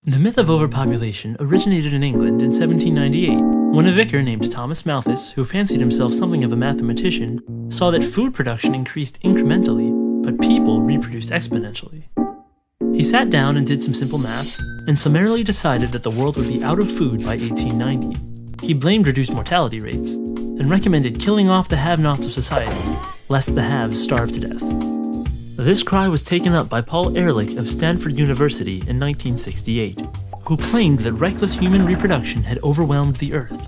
The myth of overpopulation originated in England in 1798, when a vicar named Thomas Malthus, who fancied himself something of a mathematician, saw that food production increased incrementally, but people reproduced exponentially. He sat down and did some simple math, and summarily decided that the world would be out of food by 1890. He blamed reduced mortality rates, and recommended killing off the have-nots of society, lest the haves starve to death. This cry was taken up by Paul Ehrlich of Stanford University in 1968, who claimed that reckless human reproduction had overwhelmed the Earth.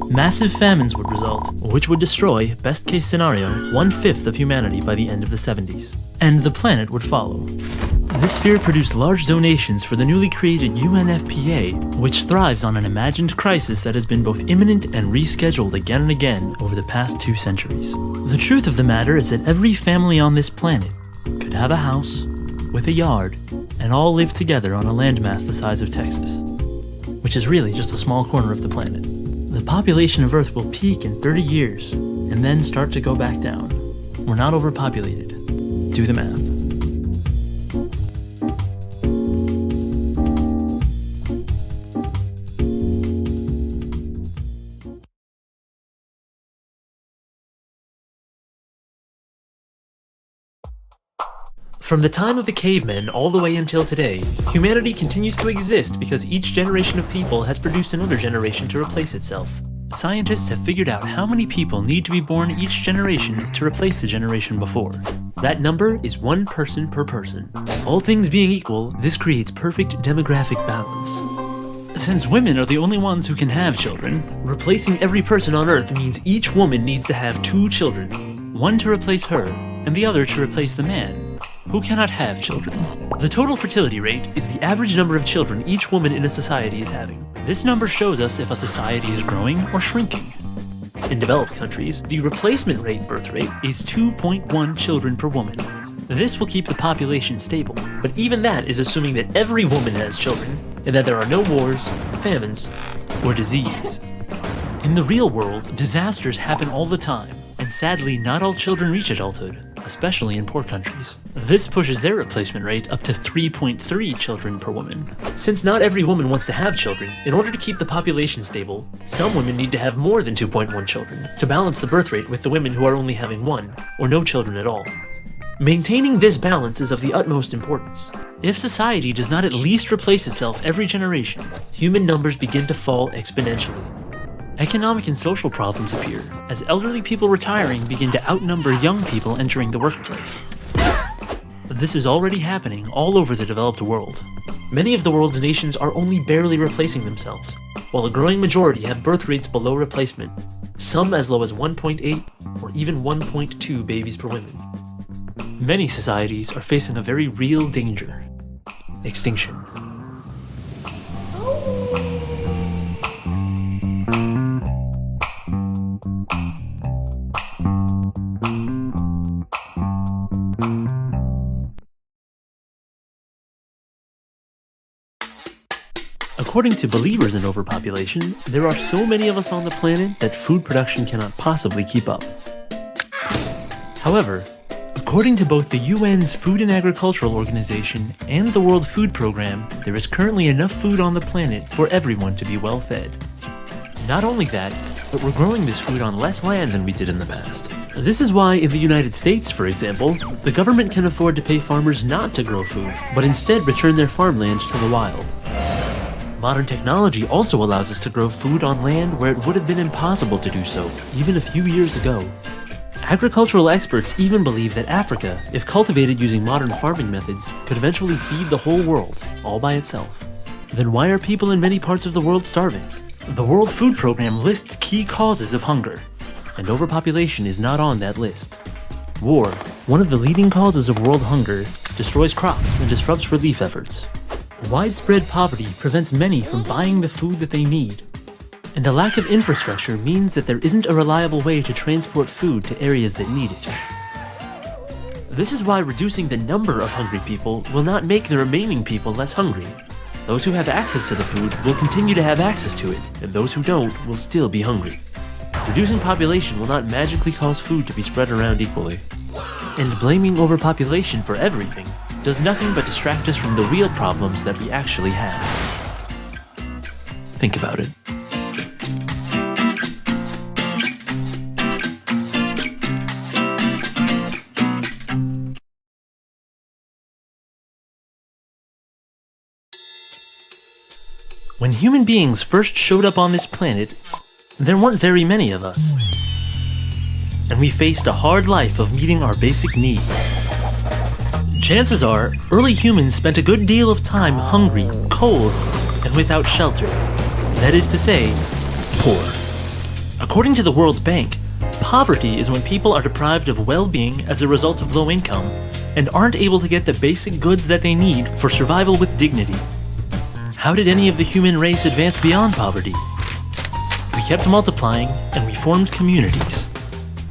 Massive famines would result, which would destroy, best-case scenario, 1/5 of humanity by the end of the 70s, and the planet would follow. This fear produced large donations for the newly created UNFPA, which thrives on an imagined crisis that has been both imminent and rescheduled again and again over the past 2 centuries. The truth of the matter is that every family on this planet could have a house with a yard and all live together on a landmass the size of Texas, which is really just a small corner of the planet. The population of Earth will peak in 30 years and then start to go back down. We're not overpopulated. Do the math. From the time of the cavemen all the way until today, humanity continues to exist because each generation of people has produced another generation to replace itself. Scientists have figured out how many people need to be born each generation to replace the generation before. That number is 1 person per person. All things being equal, this creates perfect demographic balance. Since women are the only ones who can have children, replacing every person on Earth means each woman needs to have 2 children, one to replace her, and the other to replace the man, who cannot have children. The total fertility rate is the average number of children each woman in a society is having. This number shows us if a society is growing or shrinking. In developed countries, the replacement rate birth rate is 2.1 children per woman. This will keep the population stable, but even that is assuming that every woman has children, and that there are no wars, famines, or disease. In the real world, disasters happen all the time, and sadly not all children reach adulthood, especially in poor countries. This pushes their replacement rate up to 3.3 children per woman. Since not every woman wants to have children, in order to keep the population stable, some women need to have more than 2.1 children to balance the birth rate with the women who are only having 1, or no children at all. Maintaining this balance is of the utmost importance. If society does not at least replace itself every generation, human numbers begin to fall exponentially. Economic and social problems appear, as elderly people retiring begin to outnumber young people entering the workplace. This is already happening all over the developed world. Many of the world's nations are only barely replacing themselves, while a growing majority have birth rates below replacement, some as low as 1.8 or even 1.2 babies per woman. Many societies are facing a very real danger: extinction. According to believers in overpopulation, there are so many of us on the planet that food production cannot possibly keep up. However, according to both the UN's Food and Agricultural Organization and the World Food Program, there is currently enough food on the planet for everyone to be well fed. Not only that, but we're growing this food on less land than we did in the past. This is why in the United States, for example, the government can afford to pay farmers not to grow food, but instead return their farmland to the wild. Modern technology also allows us to grow food on land where it would have been impossible to do so even a few years ago. Agricultural experts even believe that Africa, if cultivated using modern farming methods, could eventually feed the whole world, all by itself. Then why are people in many parts of the world starving? The World Food Program lists key causes of hunger, and overpopulation is not on that list. War, one of the leading causes of world hunger, destroys crops and disrupts relief efforts. Widespread poverty prevents many from buying the food that they need, and a lack of infrastructure means that there isn't a reliable way to transport food to areas that need it. This is why reducing the number of hungry people will not make the remaining people less hungry. Those who have access to the food will continue to have access to it, and those who don't will still be hungry. Reducing population will not magically cause food to be spread around equally. And blaming overpopulation for everything does nothing but distract us from the real problems that we actually have. Think about it. When human beings first showed up on this planet, there weren't very many of us. And we faced a hard life of meeting our basic needs. Chances are, early humans spent a good deal of time hungry, cold, and without shelter. That is to say, poor. According to the World Bank, poverty is when people are deprived of well-being as a result of low income and aren't able to get the basic goods that they need for survival with dignity. How did any of the human race advance beyond poverty? We kept multiplying, and we formed communities.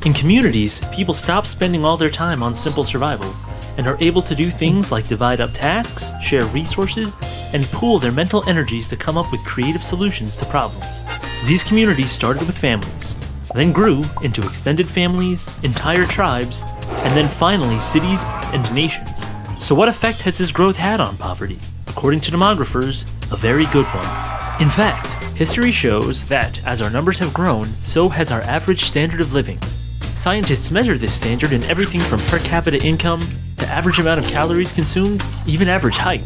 In communities, people stop spending all their time on simple survival, and are able to do things like divide up tasks, share resources, and pool their mental energies to come up with creative solutions to problems. These communities started with families, then grew into extended families, entire tribes, and then finally cities and nations. So what effect has this growth had on poverty? According to demographers, a very good one. In fact, history shows that as our numbers have grown, so has our average standard of living. Scientists measure this standard in everything from per capita income to average amount of calories consumed, even average height.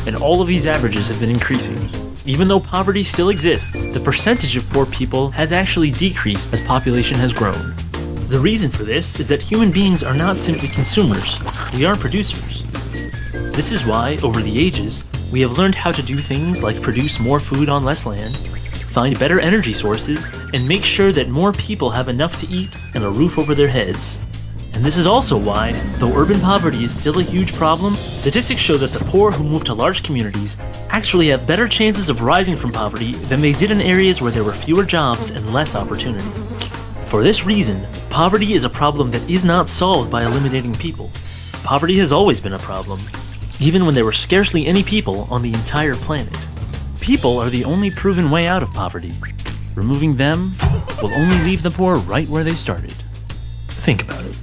And all of these averages have been increasing. Even though poverty still exists, the percentage of poor people has actually decreased as population has grown. The reason for this is that human beings are not simply consumers, we are producers. This is why, over the ages, we have learned how to do things like produce more food on less land, find better energy sources, and make sure that more people have enough to eat and a roof over their heads. And this is also why, though urban poverty is still a huge problem, statistics show that the poor who move to large communities actually have better chances of rising from poverty than they did in areas where there were fewer jobs and less opportunity. For this reason, poverty is a problem that is not solved by eliminating people. Poverty has always been a problem, even when there were scarcely any people on the entire planet. People are the only proven way out of poverty. Removing them will only leave the poor right where they started. Think about it.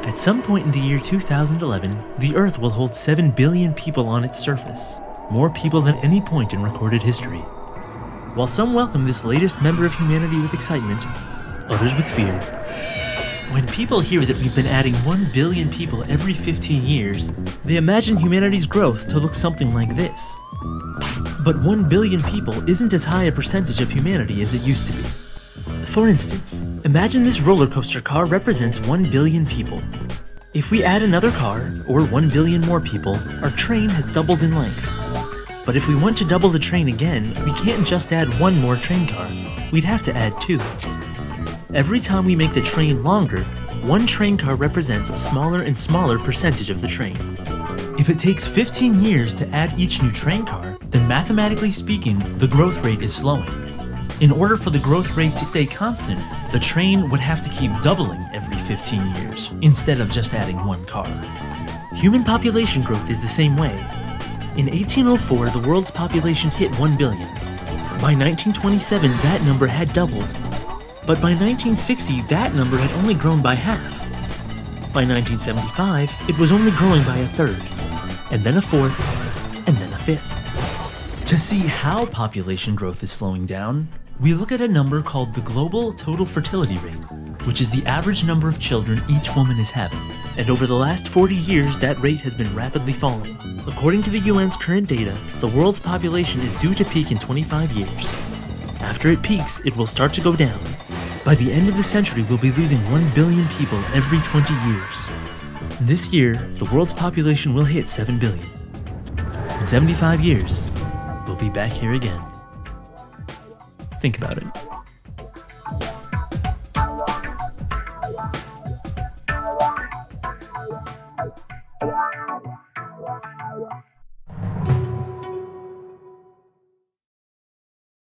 At some point in the year 2011, the Earth will hold 7 billion people on its surface, more people than any point in recorded history. While some welcome this latest member of humanity with excitement, others with fear. When people hear that we've been adding 1 billion people every 15 years, they imagine humanity's growth to look something like this. But 1 billion people isn't as high a percentage of humanity as it used to be. For instance, imagine this roller coaster car represents 1 billion people. If we add another car, or 1 billion more people, our train has doubled in length. But if we want to double the train again, we can't just add one more train car. We'd have to add 2. Every time we make the train longer, 1 train car represents a smaller and smaller percentage of the train. If it takes 15 years to add each new train car, then mathematically speaking, the growth rate is slowing. In order for the growth rate to stay constant, the train would have to keep doubling every 15 years, instead of just adding 1 car. Human population growth is the same way. In 1804, the world's population hit 1 billion. By 1927, that number had doubled. But by 1960, that number had only grown by half. By 1975, it was only growing by a third, and then a fourth, and then a fifth. To see how population growth is slowing down, we look at a number called the global total fertility rate, which is the average number of children each woman is having. And over the last 40 years, that rate has been rapidly falling. According to the UN's current data, the world's population is due to peak in 25 years. After it peaks, it will start to go down. By the end of the century, we'll be losing 1 billion people every 20 years. This year, the world's population will hit 7 billion. In 75 years, we'll be back here again. Think about it.